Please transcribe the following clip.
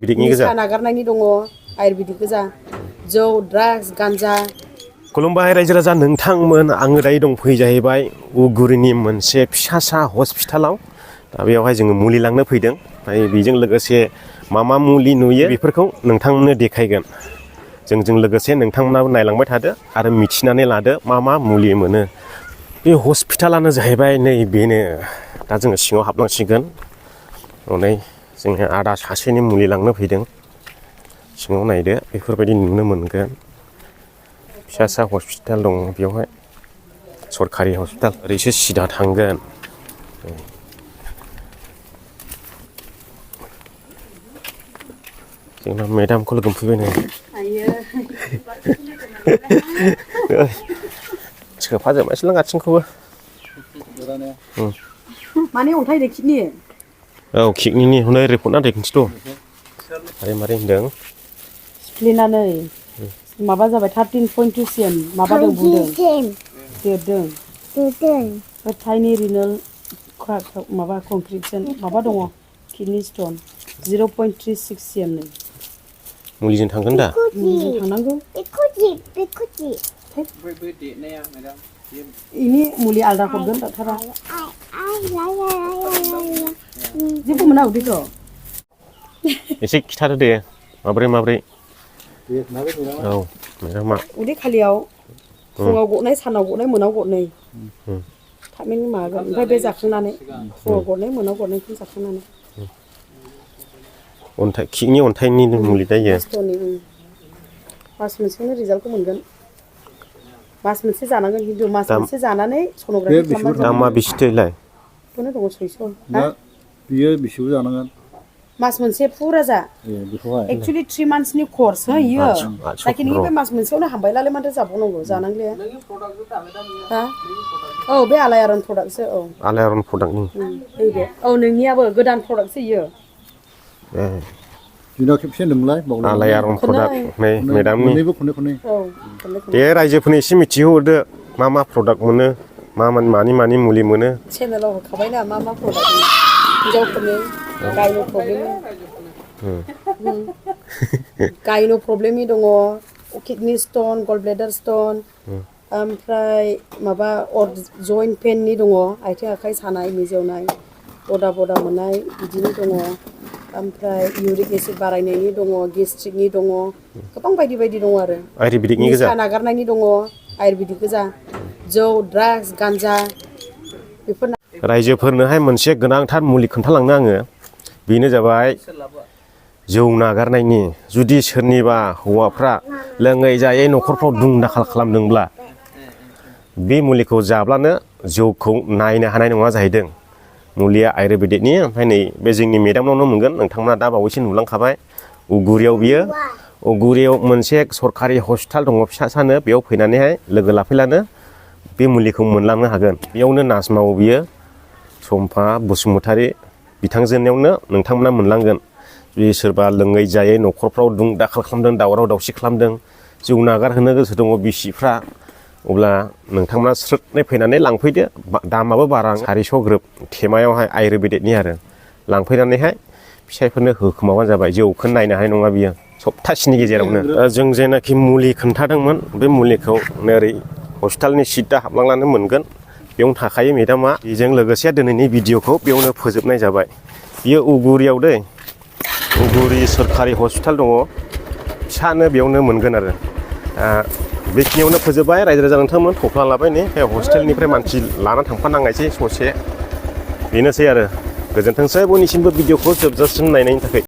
निसा नागारनायनि दङ आयुर्वेदिक गोजा जौ ड्राग्स गान्जा खुलुमबाय रायजो राजा नोंथांमोन आङो दायो दंफैयो जाहैबाय उगुरिनि मोनसे फिसासा हस्पिटालाव दा बेयावहाय जोङो मुलि लांनो फैदों ओमफ्राय बेजों लोगोसे मा मुलि नुयो बेफोरखौ नोंथांमोननो देखायगोन जोंजों लोगोसे नोंथांमोनाबो नायलांबाय थादो आरो मिथिनानै लादो मा मुलि मोनो बे हस्पिटालानो जाहैबाय नै बेनो दा जोङो सिङाव हाबलांसिगोन हनै जोङो आदा सासेनि मुलि लांनो फैदों सिङाव नायदो बेफोरबायदि नुनो मोनगोन फिसासा हस्पिटाल दङ बेयावहाय सरकारि हस्पिटाल ओरैसो सिदा थांगोन जोंना मेडामखौ लोगो मोनफैबाय नै सोफाजोबबायसोलां आथिंखौबो माने अन्थाइ किडनि औ किडनिनि हनै रिपर्ट नाथाय खिन्थुथ' मारै होनदों स्प्लिनानै माबा जाबाय 13.2 cm माबादों बुंदों देरदों थाइनि रिनेल माबा कनक्रिसन माबा दङ किडनि स्टन 0.36 cm नै मुलिजों थांगोन दा मुलिजों थांनांगौ ini मुलि आलदा हरगोन डक्टरा जेबो मोना उदैखौ एसे खिथादो दे माब्रै औ मा उदै खालियाव फुङाव गनाय सानाव गनाय मोनाव गनाय थाबैनो मागोन ओमफ्राय बे जाखांनानै फुङाव गनाय मोनाव गनायखौ जाखांनानै अन्थाइ किडनि अन्थाइनि मुलि दायो मास मोनसेनि रिजाल्टखौ मोनगोन मास मोनसे जानांगोन खिन्थु मास मोनसे जानानै सन'ग्राफि खालामनांगोन दामा बेसेथैलाय बेखौनो दङ 600 बियो बेसेबां जानांगोन मास मोनसे फुरा जा एक्चुअली 3 मान्थ्सनि कर्स हो इयो लाखिन बे मास मोनसेयावनो हामबायलाय माथो जाबावनांगौ जानांगले हा औ बे आलायारन प्रडाक्टसो औ आलायारन प्रडाक्टनि बे औ नोंनियाबो गोदान प्रडाक्टसो इयो दिनाव खेबसे होनदोंमोनलाय आलायारन प्रडाक्ट नै मेडामनि खननै औ दे रायजोफोरनो एसे मिथिहोहरदो मा प्रडाक्ट मोनो मानि मुलि मोनो चेनेलाव होखाबायना मा प्रडाक्ट हिनजावफोरनि गायनो प्रब्लेमनि दङ किडनि स्टन गल ब्लेडार स्टन ओमफ्राय माबा जइन्ट पेननि दङ आथिं आखाइ सानाय मिजौनाय बदा मोननाय बिदिनो दङ ओमफ्राय इउरिक एसिड बारायनायनि दङ गेस्ट्रिकनि दङ गोबां बायदि दङ आरो आयुर्वेदिकनि गोजा निसा नागारनायनि दङ आयुर्वेदिक गोजा जौ ड्राग्स गान्जा बेफोर रायजोफोरनोहाय मोनसे गोनांथार मुलि खोन्थालांनो आङो बेनो जाबाय जौ नागारनायनि जुदि सोरनिबा हौवाफ्रा लोङै जायै न'खरफ्राव दुम दाखाल खालामदोंब्ला बे मुलिखौ जाब्लानो जौखौ नायनो हानाय नङा जाहैदों मुलिया आयुर्वेदिकनि ओमफ्राय नै बे जोंनि मेडामनावनो मोनगोन नोंथांमोना दा बावैसो नुलांखाबाय उगुरियाव मोनसे सरकारि हस्पिटाल दङ फिसासानो बेयाव फैनानैहाय लोगो लाफैलानो बे मुलिखौ मोनलांनो हागोन बेयावनो नार्स मावो बियो सम्फा बसुमतारी बिथांजोनियावनो नोंथांमोना मोनलांगोन जुदि सोरबा लोङै जायै न'खरफ्राव दुम दाखाल खालामदों दावराव दावसि खालामदों जौ नागारहोनो गोसो दङ बिसिफ्रा अब्ला नोंथांमोना स्रोदनै फैनानै लांफैदो दामाबो बारा 400 ग्रोब थेमायावहाय आयुर्वेदिकनि आरो लांफैनानैहाय फिसाइफोरनो होखोमाबानो जाबाय जौखौ नायनो हानाय नङा बियो सप्तासेनि गेजेरावनो जों जेनाखि मुलि खोन्थादोंमोन बे मुलिखौ ओरै हस्पिटालनि सिदा हाबलांनानै मोनगोन बेयावनो थाखायो मेडामा बेजों लोगोसे दिनैनि भिडिअखौ बेयावनो फोजोबनाय जाबाय बियो उगुरियाव उगुरि सरकारि हस्पिटाल दङ फिसानो बेयावनो मोनगोन आरो बेखिनियावनो फोजोबबाय रायजो राजा नोंथांमोन थफ्ला लाबाय नै बे हस्टेलनिफ्राय मानसि लाना थांफानांनायसै ससे बेनोसै आरो गोजोनथोंसै बयनिसिमबो भिडिअखौ जोबजासिम नायनायनि थाखाय